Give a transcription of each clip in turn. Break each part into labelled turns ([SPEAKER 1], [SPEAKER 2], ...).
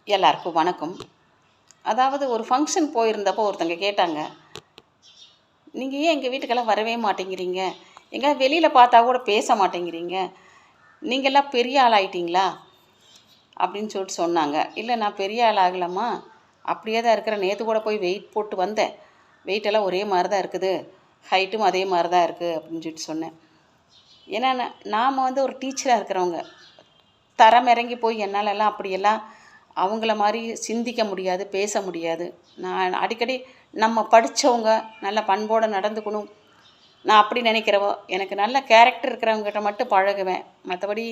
[SPEAKER 1] எல்லாருக்கும் வணக்கம். அதாவது ஒரு ஃபங்க்ஷன் போயிருந்தப்போ ஒருத்தங்க கேட்டாங்க, நீங்கள் ஏன் எங்கள் வீட்டுக்கெல்லாம் வரவே மாட்டேங்கிறீங்க? எங்கே வெளியில் பார்த்தா கூட பேச மாட்டேங்கிறீங்க? நீங்கள்லாம் பெரிய ஆள் ஆயிட்டீங்களா? அப்படின்னு சொல்லிட்டு சொன்னாங்க. இல்லை, நான் பெரிய ஆள் ஆகலாமா, அப்படியே தான் இருக்கிறேன். நேற்று கூட போய் வெயிட் போட்டு வந்தேன். வெயிட்டெல்லாம் ஒரே மாதிரி தான் இருக்குது, ஹைட்டும் அதே மாதிரி தான் இருக்குது அப்படின்னு சொல்லிட்டு சொன்னேன். ஏன்னா நாம் ஒரு டீச்சராக இருக்கிறவங்க, தரம் இறங்கி போய் என்னாலெல்லாம் அப்படியெல்லாம் அவங்கள மாதிரி சிந்திக்க முடியாது, பேச முடியாது. நான் அடிக்கடி நம்ம படித்தவங்க நல்ல பண்போடு நடந்துக்கணும், நான் அப்படி நினைக்கிறவோ. எனக்கு நல்ல கேரக்டர் இருக்கிறவங்ககிட்ட மட்டும் பழகுவேன். மற்றபடி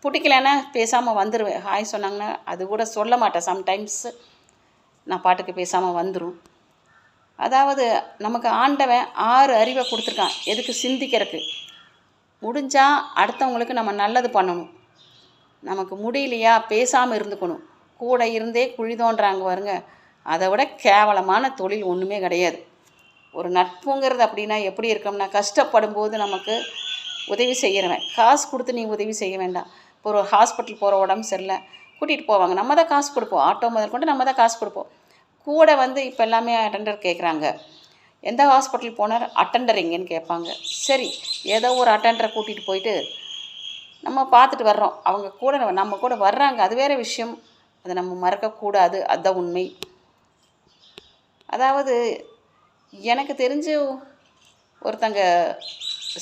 [SPEAKER 1] பிடிக்கலன்னா பேசாமல் வந்துடுவேன். ஹாய் சொன்னாங்கன்னா அது கூட சொல்ல மாட்டேன். சம்டைம்ஸு நான் பாட்டுக்கு பேசாமல் வந்துடும். அதாவது நமக்கு ஆண்டவன் 6 அறிவை கொடுத்துருக்கான். எதுக்கு? சிந்திக்கிறதுக்கு. முடிஞ்சால் அடுத்தவங்களுக்கு நம்ம நல்லது பண்ணணும். நமக்கு முடியலையா பேசாமல் இருந்துக்கணும். கூட இருந்தே குழி தோன்றாங்க பாருங்க, அதை விட கேவலமான தொழில் ஒன்றுமே கிடையாது. ஒரு நட்புங்கிறது அப்படின்னா எப்படி இருக்கோம்னா, கஷ்டப்படும் போது நமக்கு உதவி செய்கிறவன். காசு கொடுத்து நீ உதவி செய்ய வேண்டாம். இப்போ ஒரு ஹாஸ்பிட்டல் போகிற உடம்பு சரியில்லை, கூட்டிகிட்டு போவாங்க, நம்ம தான் காசு கொடுப்போம். ஆட்டோ முதல் கொண்டு நம்ம தான் காசு கொடுப்போம். கூட இப்போ எல்லாமே அட்டெண்டர் கேட்குறாங்க. எந்த ஹாஸ்பிட்டல் போனார், அட்டெண்டர் எங்கேன்னு கேட்பாங்க. சரி, ஏதோ ஒரு அட்டெண்டரை கூட்டிகிட்டு போயிட்டு நம்ம பார்த்துட்டு வர்றோம். அவங்க கூட நம்ம கூட வர்றாங்க, அது வேறு விஷயம். அதை நம்ம மறக்கக்கூடாது, அதுதான் உண்மை. அதாவது எனக்கு தெரிஞ்சு ஒருத்தங்க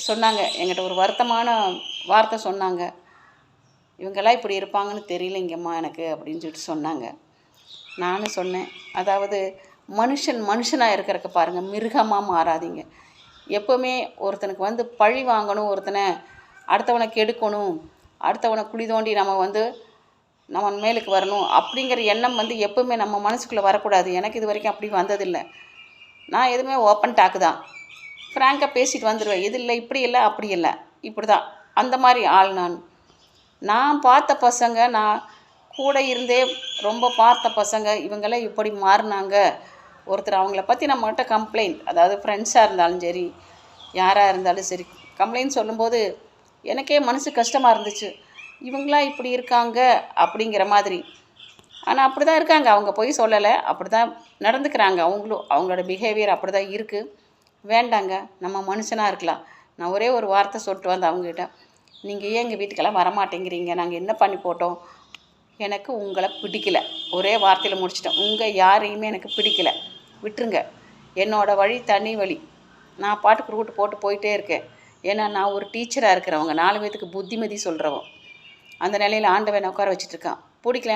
[SPEAKER 1] சொன்னாங்க, என்கிட்ட ஒரு வருத்தமான வார்த்தை சொன்னாங்க. இவங்கெல்லாம் இப்படி இருப்பாங்கன்னு தெரியலைங்கம்மா எனக்கு அப்படின்னு சொல்லிட்டு சொன்னாங்க. நானும் சொன்னேன், அதாவது மனுஷனாக இருக்கிறக்க பாருங்கள், மிருகமாக மாறாதீங்க. எப்போவுமே ஒருத்தனுக்கு பழி வாங்கணும், ஒருத்தனை அடுத்தவனை கெடுக்கணும், அடுத்தவனை குழி தோண்டி நம்ம மேலுக்கு வரணும் அப்படிங்கிற எண்ணம் எப்போவுமே நம்ம மனசுக்குள்ளே வரக்கூடாது. எனக்கு இது வரைக்கும் அப்படி வந்ததில்லை. நான் எதுவுமே ஓப்பன் டாக்கு தான், ஃப்ராங்காக பேசிட்டு வந்துடுவேன். இது இல்லை, இப்படி இல்லை, அப்படி இல்லை, இப்படி தான், அந்த மாதிரி ஆள் நான் பார்த்த பசங்க, நான் கூட இருந்தே ரொம்ப பார்த்த பசங்க, இவங்கெல்லாம் இப்படி மாறினாங்க. ஒருத்தர் அவங்கள பற்றி நம்மகிட்ட கம்ப்ளைண்ட், அதாவது ஃப்ரெண்ட்ஸாக இருந்தாலும் சரி, யாராக இருந்தாலும் சரி, கம்ப்ளைண்ட் சொல்லும்போது எனக்கே மனசு கஷ்டமாக இருந்துச்சு. இவங்களாம் இப்படி இருக்காங்க அப்படிங்கிற மாதிரி. ஆனால் அப்படி தான் இருக்காங்க, அவங்க போய் சொல்லலை, அப்படி தான் நடந்துக்கிறாங்க. அவங்களோட பிஹேவியர் அப்படி தான் இருக்குது. வேண்டாங்க, நம்ம மனுஷனாக இருக்கலாம். நான் ஒரே ஒரு வார்த்தை சொல்லிட்டு வந்தேன் அவங்ககிட்ட, நீங்கள் ஏன் எங்கள் வீட்டுக்கெல்லாம் வரமாட்டேங்கிறீங்க? நாங்கள் என்ன பண்ணி போட்டோம்? எனக்கு உங்களை பிடிக்கல. ஒரே வார்த்தையில் முடிச்சிட்டேன். உங்கள் யாரையுமே எனக்கு பிடிக்கல, விட்டுருங்க. என்னோடய வழி தனி வழி, நான் பாட்டுக்கு ரூட்டு போட்டு போயிட்டே இருக்கேன். ஏன்னா நான் ஒரு டீச்சராக இருக்கிறவங்க, 4 பேத்துக்கு புத்திமதி சொல்கிறவன். அந்த நிலையில் ஆண்டவன் உட்கார வச்சுட்ருக்கான். பிடிக்கல